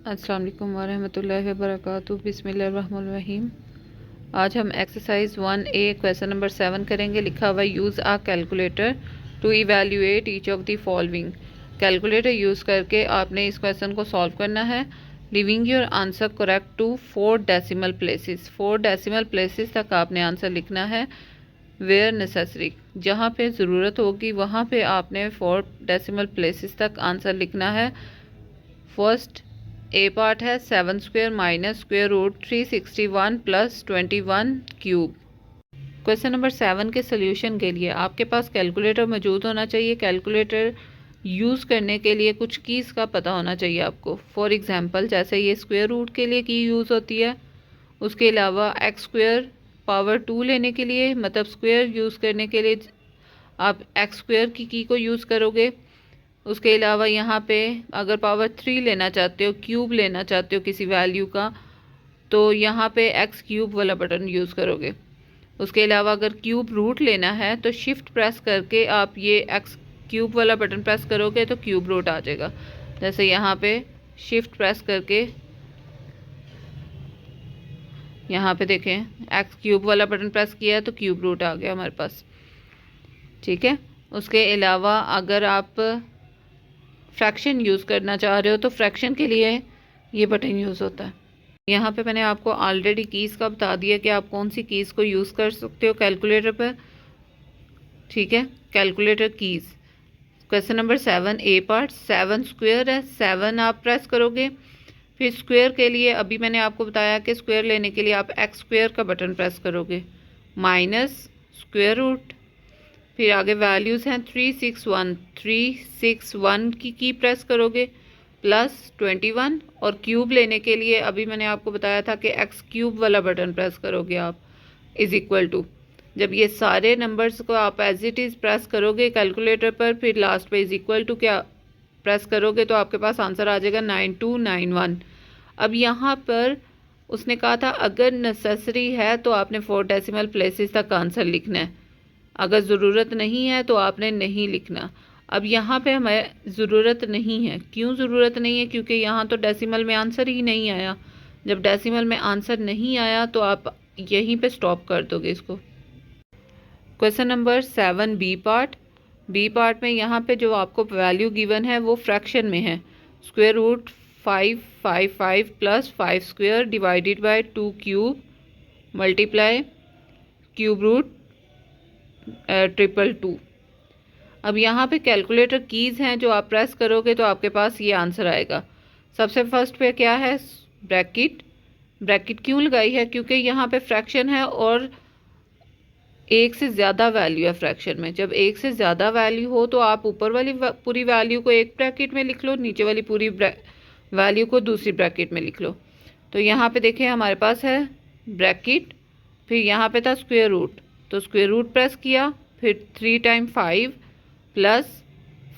अस्सलाम वालेकुम वरहमतुल्लाहि वबरकातुहू। बिस्मिल्लाहिर्रहमानिर्रहीम। आज हम एक्सरसाइज 1A क्वेश्चन नंबर 7 करेंगे। लिखा हुआ use a calculator to evaluate each of the following. Calculator use करके आपने इस क्वेश्चन को सॉल्व करना है। Leaving your answer correct to 4 decimal places. 4 decimal places तक आपने आंसर लिखना है। वेयर नेसेसरी, जहाँ पे ज़रूरत होगी वहाँ पे आपने 4 डेसिमल प्लेसेस तक आंसर लिखना है। फर्स्ट ए पार्ट है 7 square minus square root 361 plus 21 cube. Question number 7 के सोल्यूशन के लिए आपके पास कैलकुलेटर मौजूद होना चाहिए। कैलकुलेटर यूज़ करने के लिए कुछ कीज़ का पता होना चाहिए आपको। फॉर एग्जांपल जैसे ये स्क्वेयर रूट के लिए की यूज़ होती है, उसके अलावा एक्स स्क्वेयर पावर 2 लेने के लिए, मतलब स्क्वेयर यूज़ करने के लिए आप एक्स स्क्वेयर की को यूज़ करोगे। उसके अलावा यहाँ पे अगर पावर 3 लेना चाहते हो, क्यूब लेना चाहते हो किसी वैल्यू का, तो यहाँ पे एक्स क्यूब वाला बटन यूज़ करोगे। उसके अलावा अगर क्यूब रूट लेना है तो शिफ्ट प्रेस करके आप ये एक्स क्यूब वाला बटन प्रेस करोगे तो क्यूब रूट आ जाएगा। जैसे यहाँ पे शिफ्ट प्रेस करके यहाँ पे देखें एक्स क्यूब वाला बटन प्रेस किया है तो क्यूब रूट आ गया हमारे पास। ठीक है। उसके अलावा अगर आप फ्रैक्शन यूज़ करना चाह रहे हो तो फ्रैक्शन के लिए ये बटन यूज़ होता है। यहाँ पे मैंने आपको ऑलरेडी कीज़ का बता दिया कि आप कौन सी कीज़ को यूज़ कर सकते हो कैलकुलेटर पर। ठीक है, कैलकुलेटर कीज़। क्वेश्चन नंबर 7 ए पार्ट 7 स्क्वेयर है, 7 आप प्रेस करोगे। फिर स्क्वेयर के लिए अभी मैंने आपको बताया कि स्क्वेयर लेने के लिए आप एक्स स्क्वेयर का बटन प्रेस करोगे, माइनस स्क्वेयर रूट। फिर आगे वैल्यूज़ हैं 361 की प्रेस करोगे, प्लस 21। और क्यूब लेने के लिए अभी मैंने आपको बताया था कि एक्स क्यूब वाला बटन प्रेस करोगे आप, इज़ इक्वल टू। जब ये सारे नंबर्स को आप एज इट इज़ प्रेस करोगे कैलकुलेटर पर, फिर लास्ट पे इज़ इक्वल टू क्या प्रेस करोगे तो आपके पास आंसर आ जाएगा 9291। अब यहाँ पर उसने कहा था अगर नेसेसरी है तो आपने 4 डेसिमल प्लेसेस तक आंसर लिखना है, अगर ज़रूरत नहीं है तो आपने नहीं लिखना। अब यहाँ पे हमें ज़रूरत नहीं है। क्यों ज़रूरत नहीं है? क्योंकि यहाँ तो डेसिमल में आंसर ही नहीं आया। जब डेसिमल में आंसर नहीं आया तो आप यहीं पे स्टॉप कर दोगे इसको। Question number 7 B part. B part में यहाँ पे जो आपको वैल्यू गिवन है वो फ्रैक्शन में है। Square root 555 plus 5 square divided by 2 cube multiply cube root 222। अब यहाँ पे कैलकुलेटर कीज़ हैं जो आप प्रेस करोगे तो आपके पास ये आंसर आएगा। सबसे फर्स्ट पे क्या है? ब्रैकेट। ब्रैकेट क्यों लगाई है? क्योंकि यहाँ पे फ्रैक्शन है और एक से ज़्यादा वैल्यू है फ्रैक्शन में। जब एक से ज़्यादा वैल्यू हो तो आप ऊपर वाली पूरी वैल्यू को एक ब्रैकेट में लिख लो, नीचे वाली पूरी वैल्यू को दूसरी ब्रैकेट में लिख लो। तो यहाँ पे देखें हमारे पास है ब्रैकेट, फिर यहाँ पे था स्क्वेयर रूट, तो स्क्वेयर रूट प्रेस किया, फिर 3 टाइम 5 प्लस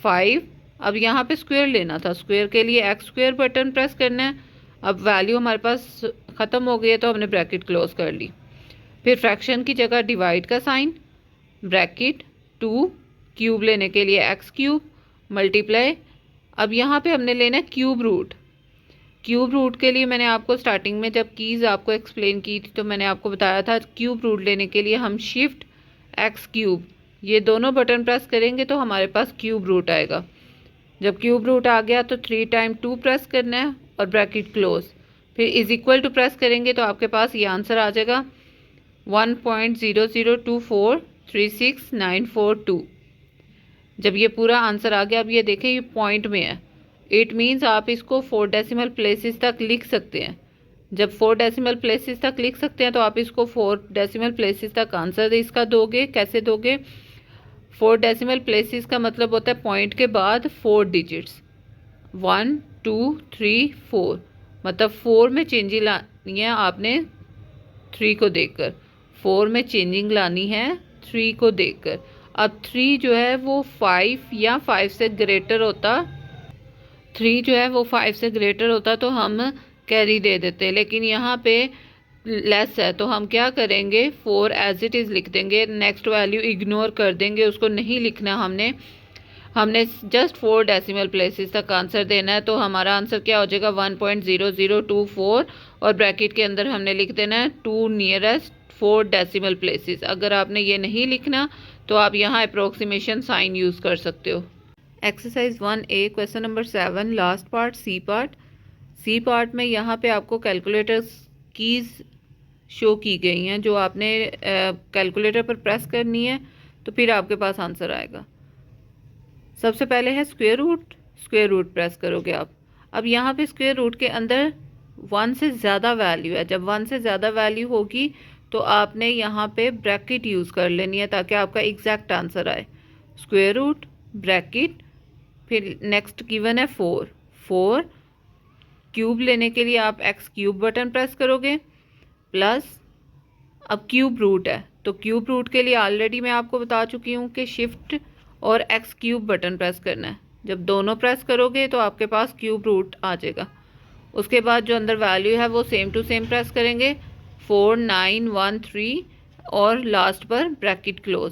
5। अब यहाँ पे स्क्वेयर लेना था, स्क्वेयर के लिए एक्स स्क्वेयर बटन प्रेस करना है। अब वैल्यू हमारे पास ख़त्म हो गई है तो हमने ब्रैकेट क्लोज कर ली। फिर फ्रैक्शन की जगह डिवाइड का साइन, ब्रैकेट 2 क्यूब लेने के लिए एक्स क्यूब मल्टीप्लाई। अब यहाँ पे हमने लेना है क्यूब रूट। क्यूब रूट के लिए मैंने आपको स्टार्टिंग में जब कीज़ आपको एक्सप्लेन की थी तो मैंने आपको बताया था क्यूब रूट लेने के लिए हम शिफ्ट एक्स क्यूब ये दोनों बटन प्रेस करेंगे तो हमारे पास क्यूब रूट आएगा। जब क्यूब रूट आ गया तो 3 टाइम 2 प्रेस करना है और ब्रैकेट क्लोज, फिर इज़ इक्वल टू प्रेस करेंगे तो आपके पास ये आंसर आ जाएगा 1.002436942। जब ये पूरा आंसर आ गया, अब ये देखें ये पॉइंट में है, इट मीन्स आप इसको 4 डेसिमल प्लेसेस तक लिख सकते हैं। जब 4 डेसिमल प्लेसेस तक लिख सकते हैं तो आप इसको 4 डेसिमल प्लेसेस तक आंसर इसका दोगे। कैसे दोगे? 4 डेसिमल प्लेसेस का मतलब होता है पॉइंट के बाद 4 डिजिट्स, 1 2 3 4, मतलब 4 में चेंजिंग लानी है आपने 3 को देखकर, 4 में चेंजिंग लानी है 3 को देखकर। अब 3 जो है वो 5 या 5 से ग्रेटर होता, 3 जो है वो 5 से ग्रेटर होता तो हम कैरी दे देते, लेकिन यहाँ पे लेस है तो हम क्या करेंगे 4 एज इट इज़ लिख देंगे, नेक्स्ट वैल्यू इग्नोर कर देंगे, उसको नहीं लिखना हमने। हमने जस्ट 4 डेसिमल प्लेसेस तक आंसर देना है, तो हमारा आंसर क्या हो जाएगा 1.0024 और ब्रैकेट के अंदर हमने लिख देना है 2 नियरेस्ट 4 डेसिमल प्लेसेस। अगर आपने ये नहीं लिखना तो आप यहाँ अप्रोक्सीमेशन साइन यूज़ कर सकते हो। Exercise 1A question number 7 last part C part में यहाँ पे आपको कैलकुलेटर कीज़ शो की गई हैं, जो आपने कैलकुलेटर पर प्रेस करनी है तो फिर आपके पास आंसर आएगा। सबसे पहले है स्क्वायर रूट प्रेस करोगे आप। अब यहाँ पे स्क्वायर रूट के अंदर 1 से ज़्यादा वैल्यू है, जब 1 से ज़्यादा वैल्यू होगी तो आपने यहाँ पे ब्रैकेट यूज़ कर लेनी है ताकि आपका एग्जैक्ट आंसर आए। स्क्वायर रूट ब्रैकेट, फिर नेक्स्ट गिवन है 4 क्यूब लेने के लिए आप एक्स क्यूब बटन प्रेस करोगे प्लस, अब क्यूब रूट है तो क्यूब रूट के लिए ऑलरेडी मैं आपको बता चुकी हूँ कि शिफ्ट और एक्स क्यूब बटन प्रेस करना है। जब दोनों प्रेस करोगे तो आपके पास क्यूब रूट आ जाएगा। उसके बाद जो अंदर वैल्यू है वो सेम टू सेम प्रेस करेंगे 4913 और लास्ट पर ब्रैकेट क्लोज,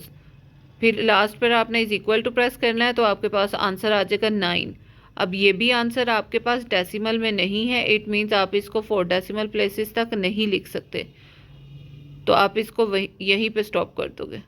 फिर लास्ट पर आपने इज इक्वल टू प्रेस करना है तो आपके पास आंसर आ जाएगा 9। अब ये भी आंसर आपके पास डेसिमल में नहीं है, इट मीन्स आप इसको 4 डेसिमल प्लेसेस तक नहीं लिख सकते, तो आप इसको यहीं पे स्टॉप कर दोगे।